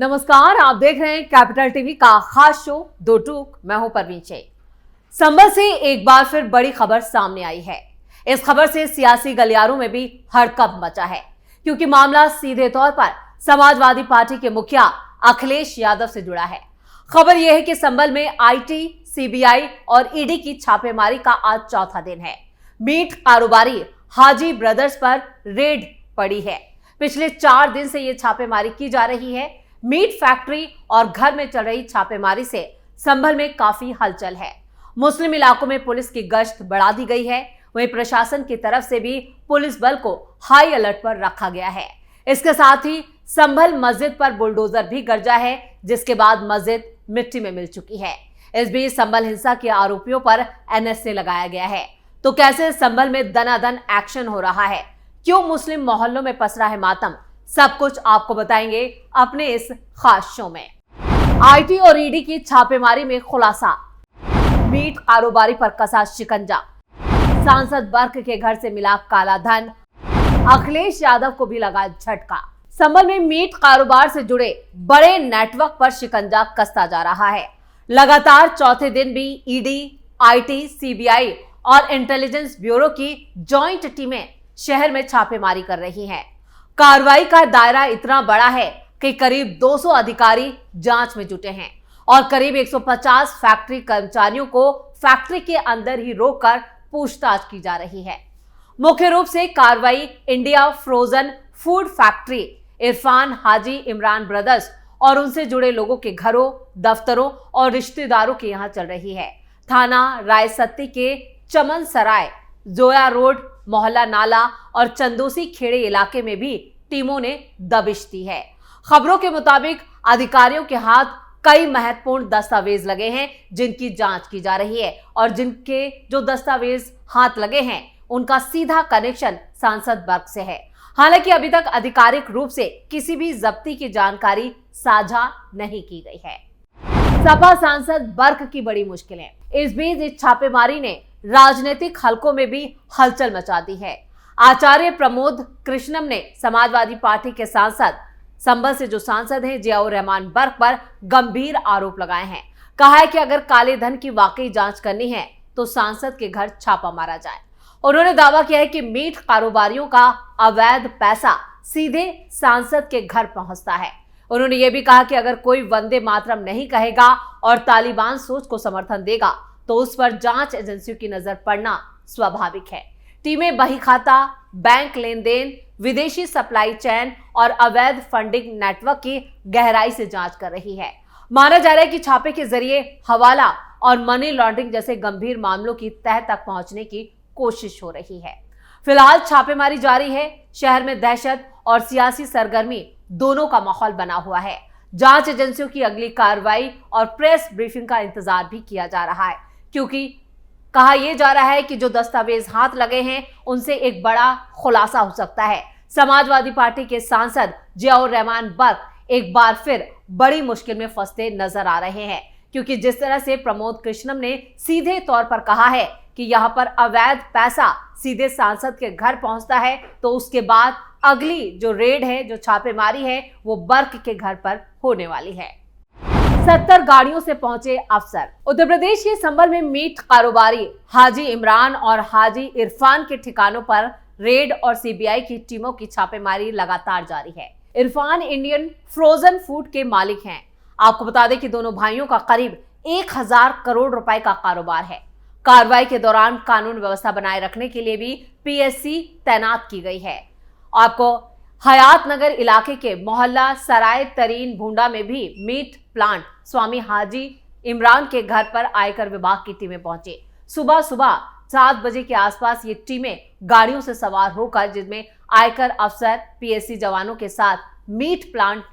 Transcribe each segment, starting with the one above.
नमस्कार, आप देख रहे हैं कैपिटल टीवी का खास शो दो टूक। मैं हूं परवीन शेख। संभल से एक बार फिर बड़ी खबर सामने आई है। इस खबर से सियासी गलियारों में भी हड़कंप मचा है, क्योंकि मामला सीधे तौर पर समाजवादी पार्टी के मुखिया अखिलेश यादव से जुड़ा है। खबर यह है कि संभल में आईटी, सीबीआई और ईडी की छापेमारी का आज चौथा दिन है। मीट कारोबारी हाजी ब्रदर्स पर रेड पड़ी है। पिछले 4 दिन से यह छापेमारी की जा रही है। मीट फैक्ट्री और घर में चल रही छापेमारी से संभल में काफी हलचल है। मुस्लिम इलाकों में पुलिस की गश्त बढ़ा दी गई है। वहीं प्रशासन की तरफ से भी पुलिस बल को हाई अलर्ट पर रखा गया है। इसके साथ ही संभल मस्जिद पर बुलडोजर भी गरजा है, जिसके बाद मस्जिद मिट्टी में मिल चुकी है। इस बीच संभल हिंसा के आरोपियों पर एनएसए लगाया गया है। तो कैसे संभल में दनादन एक्शन हो रहा है, क्यों मुस्लिम मोहल्लों में पसरा है मातम, सब कुछ आपको बताएंगे अपने इस खास शो में। आईटी और ईडी की छापेमारी में खुलासा, मीट कारोबारी पर कसा शिकंजा, सांसद बर्क के घर से मिला काला धन, अखिलेश यादव को भी लगा झटका। संभल में मीट कारोबार से जुड़े बड़े नेटवर्क पर शिकंजा कसता जा रहा है। लगातार चौथे दिन भी ईडी, आईटी, सीबीआई और इंटेलिजेंस ब्यूरो की जॉइंट टीमें शहर में छापेमारी कर रही हैं। कार्रवाई का दायरा इतना बड़ा है कि करीब 200 अधिकारी जांच में जुटे हैं और करीब 150 फैक्ट्री कर्मचारियों को फैक्ट्री के अंदर ही रोककर पूछताछ की जा रही है। मुख्य रूप से कार्रवाई India frozen food factory, Irfan Haji Imran brothers और उनसे जुड़े लोगों के घरों, दफ्तरों और रिश्तेदारों के यहां चल रही है। थाना रायसत्ती के चमन सराय, जोया रोड, मोहल्ला नाला और चंदोसी खेड़े इलाके में भी टीमों ने दबिश दी है। खबरों के मुताबिक अधिकारियों के हाथ कई महत्वपूर्ण दस्तावेज लगे हैं, जिनकी जांच की जा रही है और जिनके जो दस्तावेज हाथ लगे हैं उनका सीधा कनेक्शन सांसद बर्क से है। हालांकि अभी तक आधिकारिक रूप से किसी भी जब्ती की जानकारी साझा नहीं की गई है। सपा सांसद बर्क की बड़ी मुश्किलें। इस बीच इस छापेमारी ने राजनीतिक हलकों में भी हलचल मचा दी है। आचार्य प्रमोद कृष्णम ने समाजवादी पार्टी के सांसद, संभल से जो सांसद हैं जियाउर रहमान बर्क पर गंभीर आरोप लगाए हैं। कहा है कि अगर काले धन की वाकई जांच करनी है तो सांसद के घर छापा मारा जाए। उन्होंने दावा किया है कि मीट कारोबारियों का अवैध पैसा सीधे सांसद के घर पहुंचता है। उन्होंने ये भी कहा कि अगर कोई वंदे मातरम नहीं कहेगा और तालिबान सोच को समर्थन देगा तो उस पर जांच एजेंसियों की नजर पड़ना स्वाभाविक है। टीमें बही खाता, बैंक लेन देन, विदेशी सप्लाई चेन और अवैध फंडिंग नेटवर्क की गहराई से जांच कर रही है। माना जा रहा है कि छापे के जरिए हवाला और मनी लॉन्ड्रिंग जैसे गंभीर मामलों की तह तक पहुंचने की कोशिश हो रही है। फिलहाल छापेमारी जारी है। शहर में दहशत और सियासी सरगर्मी दोनों का माहौल बना हुआ है। जांच एजेंसियों की अगली कार्रवाई और प्रेस ब्रीफिंग का इंतजार भी किया जा रहा है, क्योंकि कहा यह जा रहा है कि जो दस्तावेज हाथ लगे हैं उनसे एक बड़ा खुलासा हो सकता है। समाजवादी पार्टी के सांसद जियाउर रहमान बर्क एक बार फिर बड़ी मुश्किल में फंसते नजर आ रहे हैं, क्योंकि जिस तरह से प्रमोद कृष्णम ने सीधे तौर पर कहा है कि यहां पर अवैध पैसा सीधे सांसद के घर पहुंचता है, तो उसके बाद अगली जो रेड है, जो छापेमारी है, वो बर्क के घर पर होने वाली है। 70 गाड़ियों से पहुंचे अफसर। उत्तर प्रदेश के संभल में मीट कारोबारी हाजी इमरान और हाजी इरफान के ठिकानों पर रेड और सीबीआई की टीमों की छापेमारी लगातार जारी है। इरफान इंडियन फ्रोजन फूड के मालिक हैं। आपको बता दें कि दोनों भाइयों का करीब 1000 करोड़ रुपए का कारोबार है। कार्रवाई के दौरान कानून व्यवस्था बनाए रखने के लिए भी पीएससी तैनात की गई है। आपको हयात नगर इलाके के मोहल्ला सराय तरीन भूंडा में भी मीट प्लांट स्वामी हाजी इमरान के घर पर आयकर विभाग की टीमें पहुंची। सुबह 7 बजे के आसपास ये टीमें गाड़ियों से सवार होकर, जिसमें आयकर अफसर, पीएससी जवानों के साथ मीट प्लांट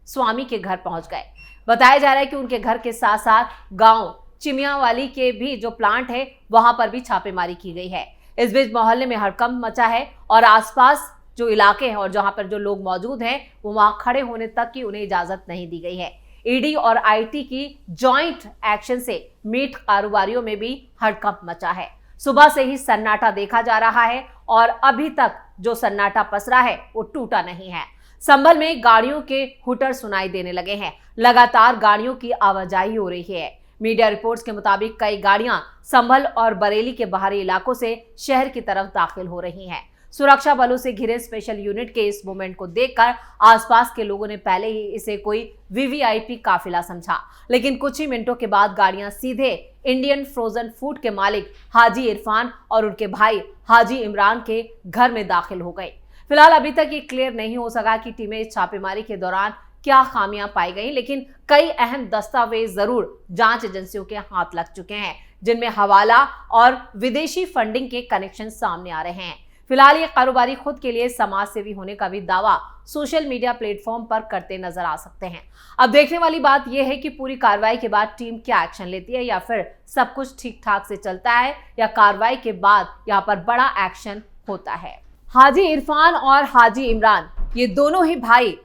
स्वामी के घर पहुंच गए। बताया जा रहा है कि उनके घर के साथ साथ गांव चिमियावाली के भी जो प्लांट है वहां पर भी छापेमारी की गई है। इस बीच मोहल्ले में हड़कंप मचा है और आसपास जो इलाके हैं और जहां पर जो लोग मौजूद हैं वो वहां खड़े होने तक की उन्हें इजाजत नहीं दी गई है। ईडी और आईटी की जॉइंट एक्शन से मीट कारोबारियों में भी हड़कंप मचा है। सुबह से ही सन्नाटा देखा जा रहा है और अभी तक जो सन्नाटा पसरा है वो टूटा नहीं है। संभल में गाड़ियों के हुटर सुनाई देने लगे हैं। लगातार गाड़ियों की आवाजाही हो रही है। मीडिया रिपोर्ट्स के मुताबिक कई गाड़ियां संभल और बरेली के बाहरी इलाकों से शहर की तरफ दाखिल हो रही हैं। सुरक्षा बलों से घिरे स्पेशल यूनिट के इस मूवमेंट को देखकर आसपास के लोगों ने पहले ही इसे कोई वीवीआईपी काफिला समझा, लेकिन कुछ ही मिनटों के बाद गाड़ियां सीधे इंडियन फ्रोजन फूड के मालिक हाजी इरफान और उनके भाई हाजी इमरान के घर में दाखिल हो गई। फिलहाल अभी तक ये क्लियर नहीं हो सका कि टीमें इस छापेमारी के दौरान क्या खामियां पाई गई, लेकिन कई अहम दस्तावेज जरूर जांच एजेंसियों के हाथ लग चुके हैं, जिनमें हवाला और विदेशी फंडिंग के कनेक्शन सामने आ रहे हैं। फिलहाल ये कारोबारी खुद के लिए समाज सेवी होने का भी दावा सोशल मीडिया प्लेटफॉर्म पर करते नजर आ सकते हैं। अब देखने वाली बात यह है कि पूरी कार्रवाई के बाद टीम क्या एक्शन लेती है, या फिर सब कुछ ठीक ठाक से चलता है, या कार्रवाई के बाद यहाँ पर बड़ा एक्शन होता है। हाजी इरफान और हाजी इमरान ये दोनों ही भाई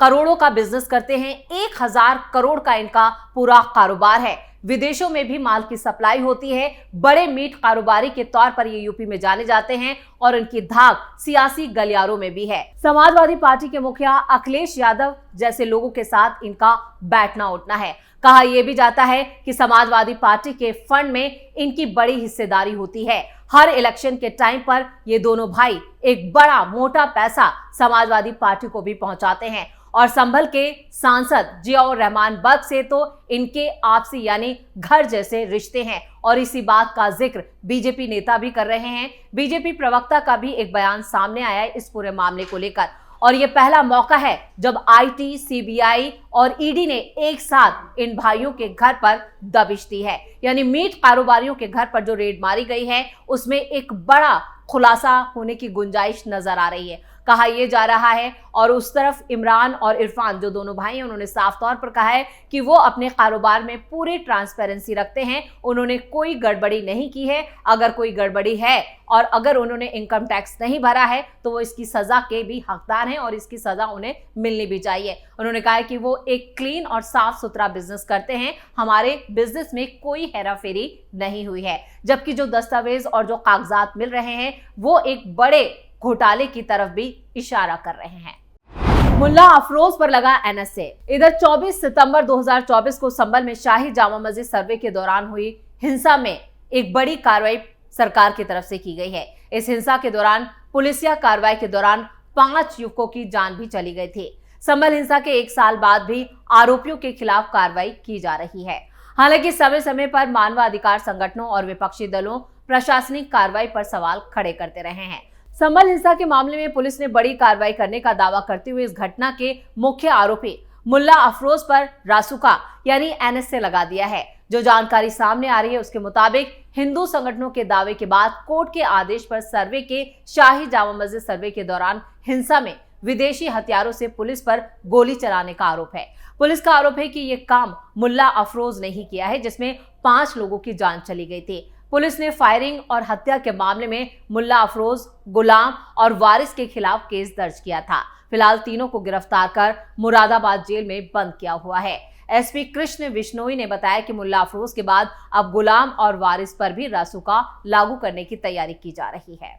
करोड़ों का बिजनेस करते हैं। 1000 करोड़ का इनका पूरा कारोबार है। विदेशों में भी माल की सप्लाई होती है। बड़े मीट कारोबारी के तौर पर ये यूपी में जाने जाते हैं और इनकी धाक सियासी गलियारों में भी है। समाजवादी पार्टी के मुखिया अखिलेश यादव जैसे लोगों के साथ इनका बैठना उठना है। कहा यह भी जाता है कि समाजवादी पार्टी के फंड में इनकी बड़ी हिस्सेदारी होती है। हर इलेक्शन के टाइम पर ये दोनों भाई एक बड़ा मोटा पैसा समाजवादी पार्टी को भी पहुंचाते हैं। और संभल के सांसद जियाउर रहमान बग से तो इनके आपसी यानी घर जैसे रिश्ते हैं, और इसी बात का जिक्र बीजेपी नेता भी कर रहे हैं। बीजेपी प्रवक्ता का भी एक बयान सामने आया है इस पूरे मामले को लेकर, और ये पहला मौका है जब आईटी, सीबीआई और ईडी ने एक साथ इन भाइयों के घर पर दबिश दी है। यानी मीट कारोबारियों के घर पर जो रेड मारी गई है उसमें एक बड़ा खुलासा होने की गुंजाइश नजर आ रही है। कहा यह जा रहा है, और उस तरफ इमरान और इरफान जो दोनों भाई हैं उन्होंने साफ तौर पर कहा है कि वो अपने कारोबार में पूरी ट्रांसपेरेंसी रखते हैं। उन्होंने कोई गड़बड़ी नहीं की है। अगर कोई गड़बड़ी है और अगर उन्होंने इनकम टैक्स नहीं भरा है तो वो इसकी सजा के भी हकदार हैं और इसकी सजा उन्हें मिलनी भी चाहिए। उन्होंने कहा है कि वो एक क्लीन और साफ सुथरा बिजनेस करते हैं। हमारे बिजनेस में कोई हेराफेरी नहीं हुई है। जबकि जो दस्तावेज और जो कागजात मिल रहे हैं वो एक बड़े घोटाले की तरफ भी इशारा कर रहे हैं। मुल्ला अफरोज पर लगा एनएसए। इधर 24 सितंबर 2024 को संभल में शाही जामा मस्जिद सर्वे के दौरान हुई हिंसा में एक बड़ी कार्रवाई सरकार की तरफ से की गई है। इस हिंसा के दौरान पुलिसिया कार्रवाई के दौरान 5 युवकों की जान भी चली गई थी। संभल हिंसा के 1 साल बाद भी आरोपियों के खिलाफ कार्रवाई की जा रही है। हालांकि समय समय पर मानवाधिकार संगठनों और विपक्षी दलों प्रशासनिक कार्रवाई पर सवाल खड़े करते रहे हैं। संभल हिंसा के मामले में पुलिस ने बड़ी कार्रवाई करने का दावा करते हुए इस घटना के मुख्य आरोपी मुल्ला अफरोज पर रासुका यानी एनएसए लगा दिया है। जो जानकारी सामने आ रही है उसके मुताबिक हिंदू संगठनों के दावे के बाद कोर्ट के आदेश पर सर्वे के शाही जामा मस्जिद सर्वे के दौरान हिंसा में विदेशी हथियारों से पुलिस पर गोली चलाने का आरोप है। पुलिस का आरोप है कि यह काम मुल्ला अफरोज ने ही किया है, जिसमें 5 लोगों की जान चली गई थी। पुलिस ने फायरिंग और हत्या के मामले में मुल्ला अफरोज, गुलाम और वारिस के खिलाफ केस दर्ज किया था। फिलहाल तीनों को गिरफ्तार कर मुरादाबाद जेल में बंद किया हुआ है। एसपी कृष्ण विश्नोई ने बताया कि मुल्ला अफरोज के बाद अब गुलाम और वारिस पर भी रासुका लागू करने की तैयारी की जा रही है।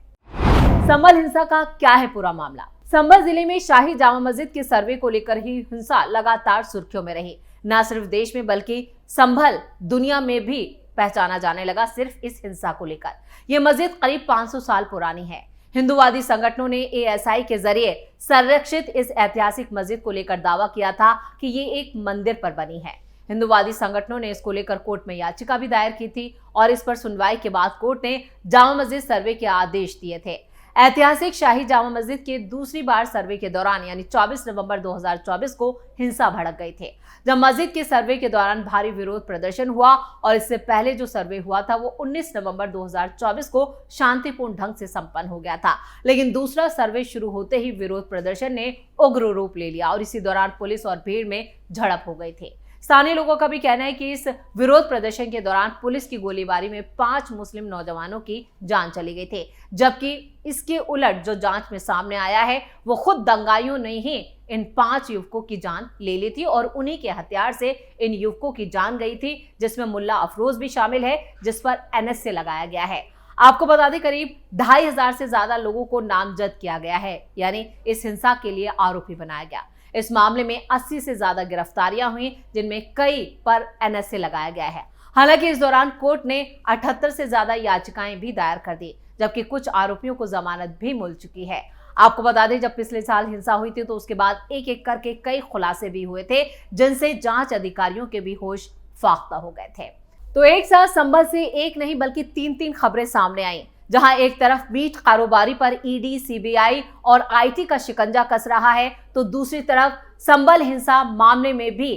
संभल हिंसा का क्या है पूरा मामला? संभल जिले में शाही जामा मस्जिद के सर्वे को लेकर ही हिंसा लगातार सुर्खियों में रही। न सिर्फ देश में बल्कि संभल दुनिया में भी पहचाना जाने लगा सिर्फ इस हिंसा को लेकर। यह मस्जिद करीब 500 साल पुरानी है। हिंदूवादी संगठनों ने एएसआई के जरिए संरक्षित इस ऐतिहासिक मस्जिद को लेकर दावा किया था कि ये एक मंदिर पर बनी है। हिंदूवादी संगठनों ने इसको लेकर कोर्ट में याचिका भी दायर की थी और इस पर सुनवाई के बाद कोर्ट ने जामा मस्जिद सर्वे के आदेश दिए थे। ऐतिहासिक शाही जामा मस्जिद के दूसरी बार सर्वे के दौरान यानी 24 नवंबर 2024 को हिंसा भड़क गई थी, जब मस्जिद के सर्वे के दौरान भारी विरोध प्रदर्शन हुआ और इससे पहले जो सर्वे हुआ था वो 19 नवंबर 2024 को शांतिपूर्ण ढंग से संपन्न हो गया था। लेकिन दूसरा सर्वे शुरू होते ही विरोध प्रदर्शन ने उग्र रूप ले लिया और इसी दौरान पुलिस और भीड़ में झड़प हो गई थी। स्थानीय लोगों का भी कहना है कि इस विरोध प्रदर्शन के दौरान पुलिस की गोलीबारी में 5 मुस्लिम नौजवानों की जान चली गई थी, जबकि इसके उलट जो जांच में सामने आया है वो खुद दंगाइयों ने ही इन 5 युवकों की जान ले ली थी और उन्हीं के हथियार से इन युवकों की जान गई थी, जिसमें मुल्ला अफरोज भी शामिल है, जिस पर एनएसए लगाया गया है। आपको बता दें करीब 2,500 से ज्यादा लोगों को नामजद किया गया है, यानी इस हिंसा के लिए आरोपी बनाया गया। इस मामले में 80 से ज्यादा गिरफ्तारियां हुई, जिनमें कई पर एनएसए लगाया गया है। हालांकि इस दौरान कोर्ट ने 78 से ज्यादा याचिकाएं भी दायर कर दी, जबकि कुछ आरोपियों को जमानत भी मिल चुकी है। आपको बता दें जब पिछले साल हिंसा हुई थी तो उसके बाद एक एक करके कई खुलासे भी हुए थे, जिनसे जांच अधिकारियों के भी होश फाख्ता हो गए थे। तो एक साथ संभल से एक नहीं बल्कि 3 खबरें सामने आई, जहां एक तरफ मीट कारोबारी पर ईडी, सीबीआई और आईटी का शिकंजा कस रहा है, तो दूसरी तरफ संभल हिंसा मामले में भी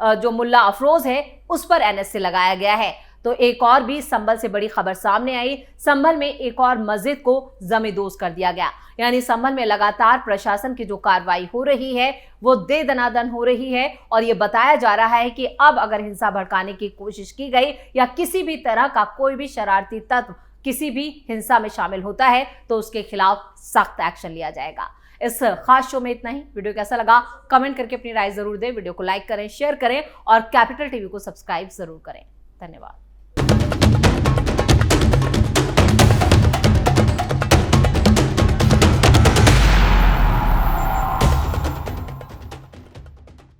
जो मुल्ला अफरोज है उस पर एनएसए लगाया गया है। तो एक और भी संभल से बड़ी खबर सामने आई। संभल में एक और मस्जिद को जमींदोज कर दिया गया, यानी संभल में लगातार प्रशासन की जो कार्रवाई हो रही है वो दे दनादन हो रही है, और ये बताया जा रहा है कि अब अगर हिंसा भड़काने की कोशिश की गई या किसी भी तरह का कोई भी शरारती तत्व किसी भी हिंसा में शामिल होता है तो उसके खिलाफ सख्त एक्शन लिया जाएगा। इस खास शो में इतना ही। वीडियो कैसा लगा कमेंट करके अपनी राय जरूर दें। वीडियो को लाइक करें, शेयर करें और कैपिटल टीवी को सब्सक्राइब जरूर करें। धन्यवाद।